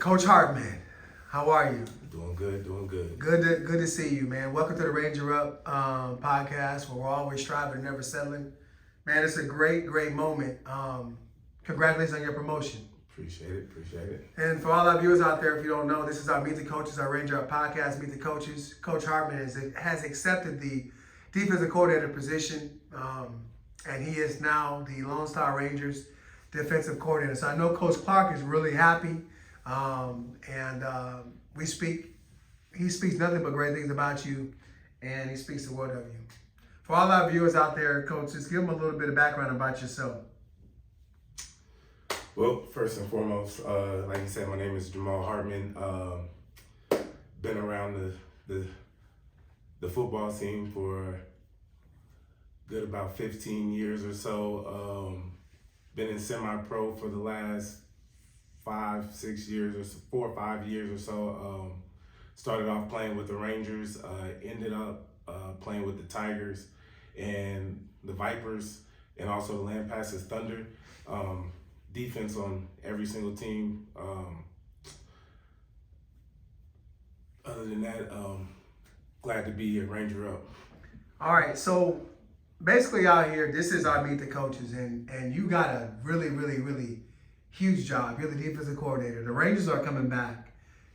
Coach Hartman, how are you? Doing good, doing good. Good to see you, man. Welcome to the Ranger Up podcast, where we're always striving and never settling. Man, it's a great moment. Congratulations on your promotion. Appreciate it. And for all our viewers out there, if you don't know, this is our Meet the Coaches, our Ranger Up podcast, Meet the Coaches. Coach Hartman has accepted the defensive coordinator position, and he is now the LoneStar Rangers defensive coordinator. So I know Coach Clark is really happy, he speaks nothing but great things about you, and he speaks the word of you. For all our viewers out there, Coach, just give them a little bit of background about yourself. Well, first and foremost, like you said, my name is Jamal Hartman. Been around the football scene for good about 15 years or so. Been in semi-pro for the last 5-6 years or so, 4 or 5 years or so. Started off playing with the Rangers, ended up playing with the Tigers and the Vipers, and also the Lampasas Thunder. Defense on every single team. Other than that, glad to be a Ranger Up. All right, so basically out here, this is our Meet the Coaches, and you got a really huge job. You're the defensive coordinator. The Rangers are coming back,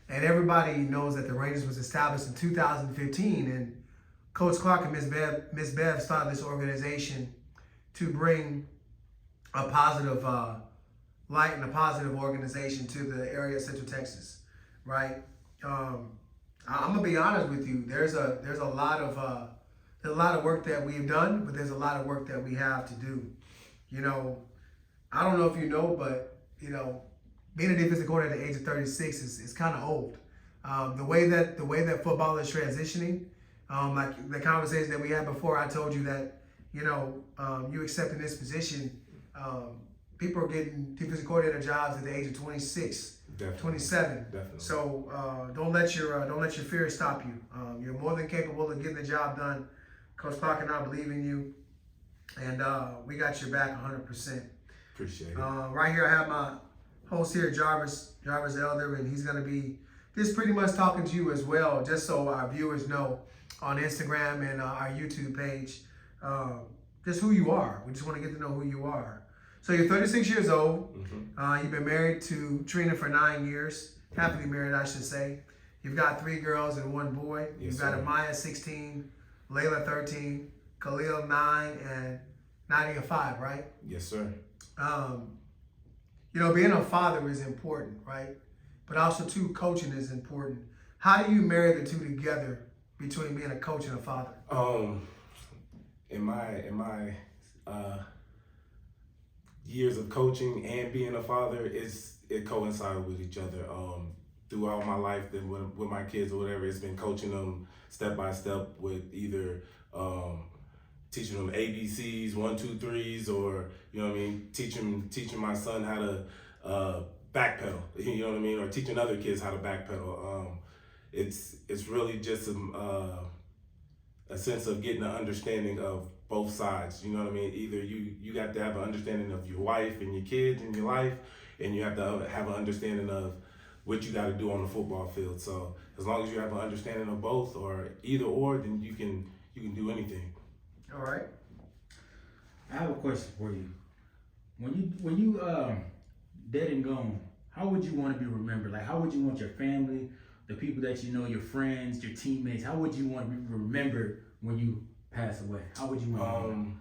and everybody knows that the Rangers was established in 2015, and Coach Clark and Miss Bev started this organization to bring a positive light and a positive organization to the area of Central Texas, right? I'm gonna be honest with you. There's a lot of work that we've done, but there's a lot of work that we have to do. You know, I don't know if you know, but you know, being a defensive coordinator at the age of 36 is kind of old. The way that football is transitioning, like the conversation that we had before, I told you that you accepting this position. People are getting defensive coordinator jobs at the age of 26, Definitely. 27. Definitely. So don't let your fear stop you. You're more than capable of getting the job done. Coach Clark and I believe in you, and we got your back 100%. Appreciate it. Right here, I have my host here, Jarvis Elder, and he's going to be just pretty much talking to you as well, just so our viewers know on Instagram and our YouTube page, just who you are. We just want to get to know who you are. So you're 36 years old. Mm-hmm. You've been married to Trina for 9 years. Happily married, I should say. You've got 3 girls and 1 boy. Yes, You've got sir. Amaya 16, Layla 13, Khalil 9, and Nadia 5, right? Yes, sir. Being a father is important, right? But also too, coaching is important. How do you marry the two together between being a coach and a father? In my years of coaching and being a father, it coincided with each other. Throughout my life, then with my kids or whatever, it's been coaching them step by step with either teaching them ABCs, 1, 2, 3s, or teaching my son how to backpedal, or teaching other kids how to backpedal. It's really just a sense of getting an understanding of both sides. Either you got to have an understanding of your wife and your kids and your life, and you have to have an understanding of what you got to do on the football field. So as long as you have an understanding of both, or either or, then you can do anything. All right. I have a question for you. When you dead and gone, how would you want to be remembered? Like, how would you want your family, the people that you know, your friends, your teammates, how would you want to be remembered when you pass away? How would you want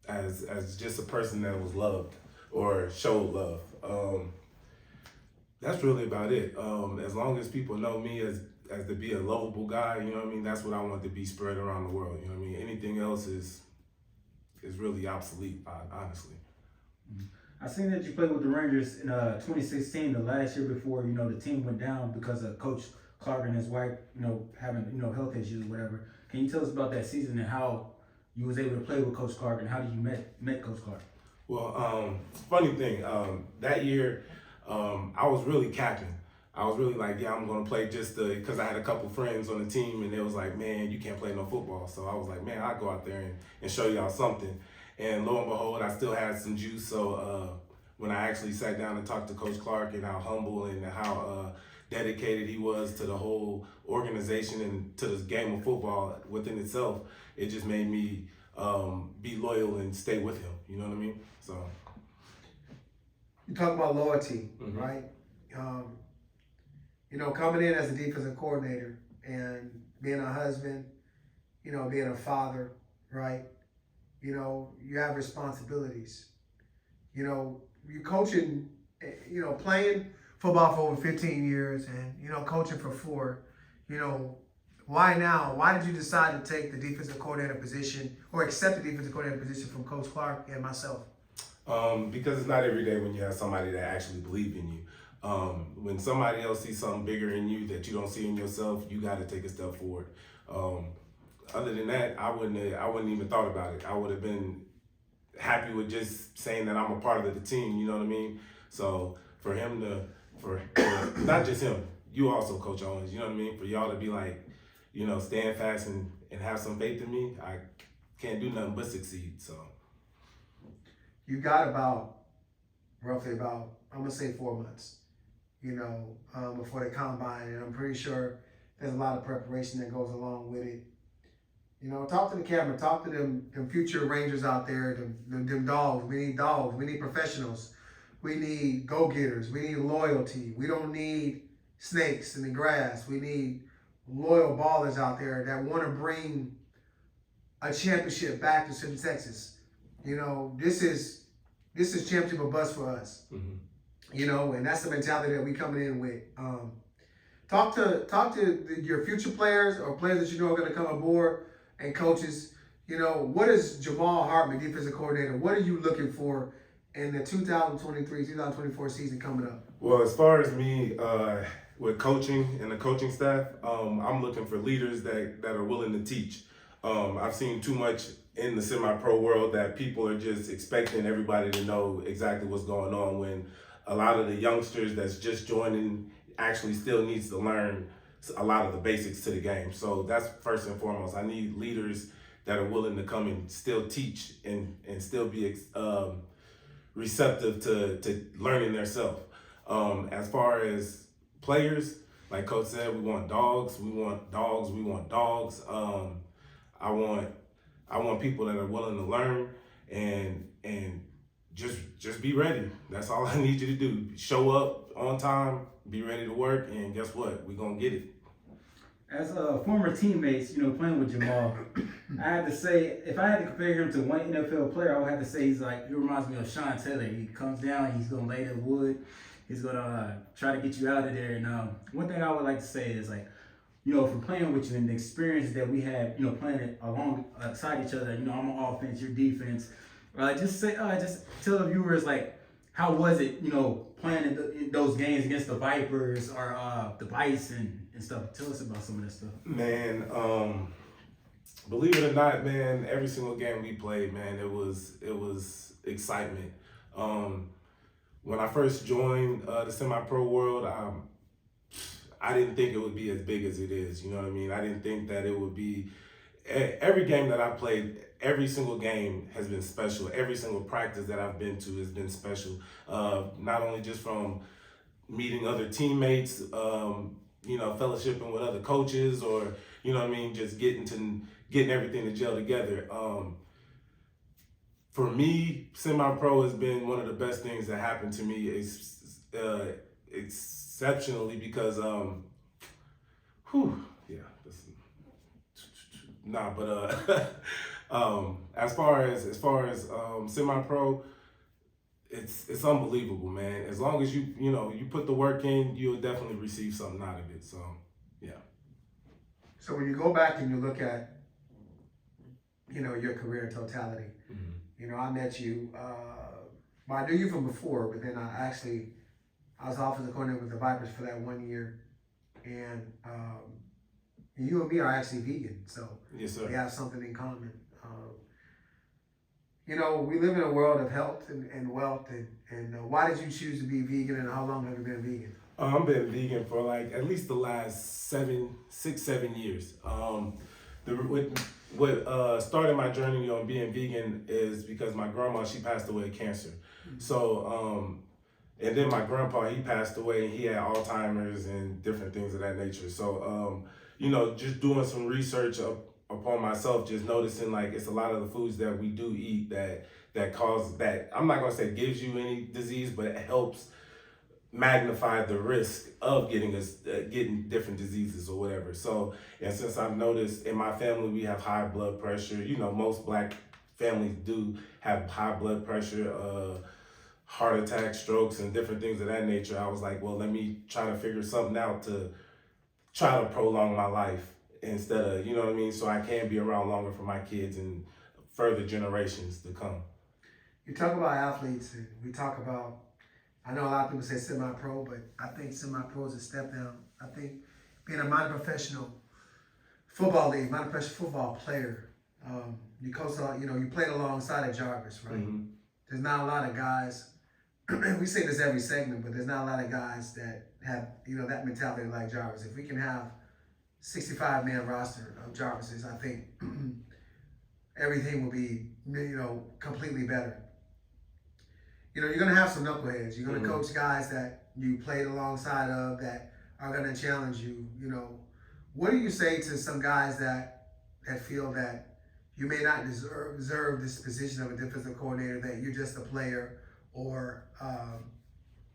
as just a person that was loved or showed love. That's really about it. As long as people know me as to be a lovable guy, that's what I want to be spread around the world. Anything else is really obsolete, honestly. I seen that you played with the Rangers in 2016, the last year before the team went down because of Coach Clark and his wife, having health issues or whatever. Can you tell us about that season and how you was able to play with Coach Clark and how did you met Coach Clark? Well, funny thing, that year I was really capping. I was really like, yeah, I'm going to play just because I had a couple friends on the team, and they was like, man, you can't play no football. So I was like, man, I'll go out there and show y'all something. And lo and behold, I still had some juice. So when I actually sat down and talked to Coach Clark and how humble and how dedicated he was to the whole organization and to this game of football within itself, it just made me be loyal and stay with him. You know what I mean? So You talk about loyalty, Mhm. right? Coming in as a defensive coordinator and being a husband, being a father, right? You have responsibilities. You're coaching, playing football for over 15 years and, coaching for 4. Why now? Why did you decide to take the defensive coordinator position or accept the defensive coordinator position from Coach Clark and myself? Because it's not every day when you have somebody that actually believes in you. When somebody else sees something bigger in you that you don't see in yourself, you got to take a step forward. Other than that, I wouldn't even thought about it. I would have been happy with just saying that I'm a part of the team. You know what I mean? So for him for not just him, you also, Coach Owens. You know what I mean? For y'all to be like, stand fast and have some faith in me, I can't do nothing but succeed. So You got roughly about, I'm going to say 4 months, before the combine. And I'm pretty sure there's a lot of preparation that goes along with it. Talk to the camera, talk to them future Rangers out there, them dogs. We need dogs. We need professionals. We need go-getters. We need loyalty. We don't need snakes in the grass. We need loyal ballers out there that want to bring a championship back to Central Texas. This is championship or bust for us. Mm-hmm. And that's the mentality that we coming in with. Talk to your future players or players that are going to come aboard and coaches. What is Jamal Hartman, defensive coordinator? What are you looking for in the 2023-2024 season coming up? Well, as far as me with coaching and the coaching staff, I'm looking for leaders that are willing to teach. I've seen too much in the semi-pro world that people are just expecting everybody to know exactly what's going on when a lot of the youngsters that's just joining actually still needs to learn a lot of the basics to the game. So that's first and foremost. I need leaders that are willing to come and still teach and still be receptive to learning themselves. As far as players, like Coach said, we want dogs. I want people that are willing to learn and just be ready. That's all I need you to do. Show up on time, be ready to work, and guess what? We're gonna get it. As former teammates, playing with Jamal, I had to say, if I had to compare him to one NFL player, I would have to say he reminds me of Sean Taylor. He comes down, he's gonna lay the wood, he's gonna try to get you out of there. And one thing I would like to say is from playing with you and the experience that we had, playing alongside each other. I'm on offense, your defense. Just tell the viewers how was it, playing in those games against the Vipers or the Bison and stuff. Tell us about some of that stuff. Man, believe it or not, man, every single game we played, man, it was excitement. When I first joined the semi-pro world, I didn't think it would be as big as it is. You know what I mean? I didn't think that it would be. Every game that I played, every single game has been special. Every single practice that I've been to has been special. Not only just from meeting other teammates, fellowshipping with other coaches, or just getting everything to gel together. For me, semi-pro has been one of the best things that happened to me. Exceptionally because as far as semi-pro, it's unbelievable, man. As long as you put the work in, you'll definitely receive something out of it. So yeah. So when you go back and you look at your career in totality, I met you, I knew you from before, but then I was offensive coordinator with the Vipers for that 1 year, and you and me are actually vegan, so yes, sir. We have something in common. We live in a world of health and wealth, and why did you choose to be vegan, and how long have you been vegan? I've been vegan for at least the last 7 years. what started my journey on being vegan is because my grandma, she passed away of cancer. So, and then my grandpa, he passed away, and he had Alzheimer's and different things of that nature. So, you know, just doing some research upon myself, just noticing like it's a lot of the foods that we do eat that cause that, I'm not gonna say gives you any disease, but it helps magnify the risk of getting different diseases or whatever. So, and since I've noticed in my family we have high blood pressure, you know, most Black families do have high blood pressure, heart attacks, strokes, and different things of that nature. I was like, well, let me try to figure something out to try to prolong my life instead of, you know what I mean, so I can be around longer for my kids and further generations to come. You talk about athletes, and we talk about, I know a lot of people say semi-pro, but I think semi-pro is a step down. I think being a minor professional football league, minor professional football player, you coach, you know, you played alongside of Jarvis, right? Mm-hmm. There's not a lot of guys, we say this every segment, but there's not a lot of guys that have, you know, that mentality like Jarvis. If we can have 65-man roster of Jarvises, I think everything will be, you know, completely better. You know, you're going to have some knuckleheads. You're going to coach guys that you played alongside of that are going to challenge you. You know, what do you say to some guys that feel that you may not deserve this position of a defensive coordinator, that you're just a player, or,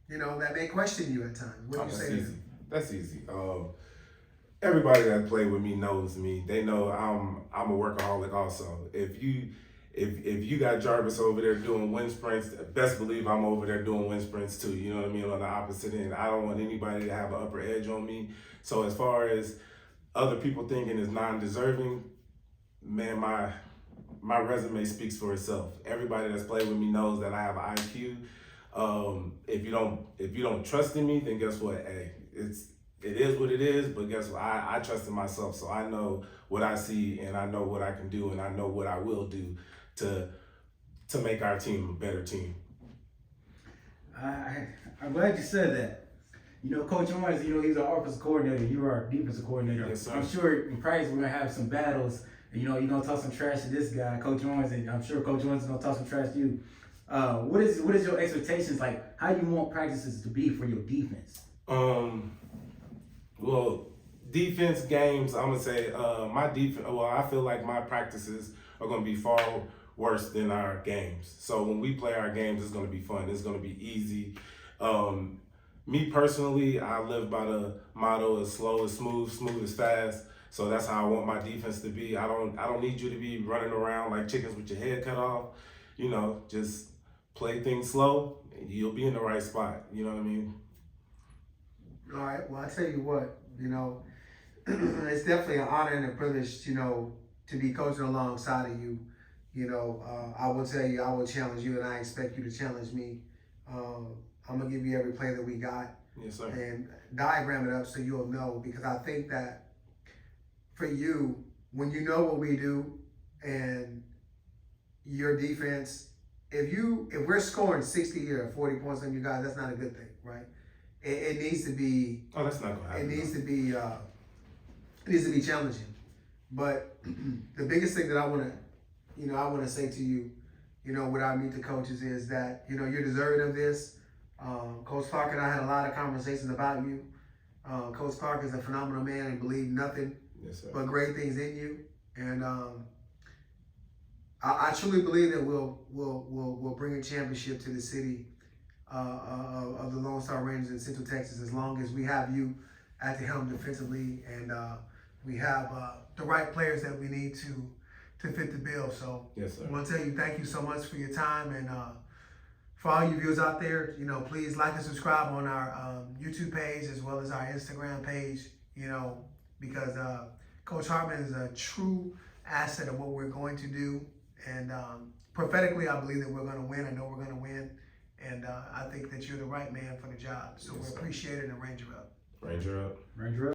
you know, that may question you at times? What do you say to them? That's easy. Everybody that played with me knows me. They know I'm a workaholic also. If you got Jarvis over there doing wind sprints, best believe I'm over there doing wind sprints too. You know what I mean? On the opposite end, I don't want anybody to have an upper edge on me. So as far as other people thinking is non-deserving, man, my resume speaks for itself. Everybody that's played with me knows that I have an IQ. If you don't trust in me, then guess what? Hey, it is what it is. But guess what? I trust in myself, so I know what I see, and I know what I can do, and I know what I will do to make our team a better team. I'm glad you said that. You know, Coach Owens, you know, he's our offensive coordinator. You are our defensive coordinator. Yes, sir. I'm sure in practice we're gonna have some battles. And, you know, you're gonna talk some trash to this guy, Coach Owens, and I'm sure Coach Owens is gonna talk some trash to you. What is your expectations like? How do you want practices to be for your defense? Well, defense games, I'm gonna say my defense. Well, I feel like my practices are gonna be far worse than our games. So when we play our games, it's gonna be fun. It's gonna be easy. Me personally, I live by the motto: as slow as smooth, smooth as fast. So that's how I want my defense to be. I don't need you to be running around like chickens with your head cut off. You know, just play things slow, and you'll be in the right spot. You know what I mean? All right. Well, I tell you what, you know, it's definitely an honor and a privilege, you know, to be coaching alongside of you. You know, I will tell you, I will challenge you, and I expect you to challenge me. I'm gonna give you every play that we got. Yes, sir. And diagram it up so you'll know, because I think that for you, when you know what we do and your defense, if we're scoring 60 or 40 points on you guys, that's not a good thing, right? It needs to be. Oh, that's not gonna happen. It needs to be. It needs to be challenging. But the biggest thing that I want to say to you, you know, what I meet the coaches is that, you know, you're deserving of this. Coach Clark and I had a lot of conversations about you. Coach Clark is a phenomenal man and believe nothing but great things in you. And I truly believe that we'll bring a championship to the city of the LoneStar Rangers in Central Texas, as long as we have you at the helm defensively, and we have the right players that we need to fit the bill. So yes, sir. I want to tell you thank you so much for your time, and for all you viewers out there, you know, please like and subscribe on our YouTube page as well as our Instagram page, you know, because Coach Hartman is a true asset of what we're going to do. And prophetically, I believe that we're going to win. I know we're going to win. And I think that you're the right man for the job. So we appreciate it, and Ranger up. Ranger up. Ranger up.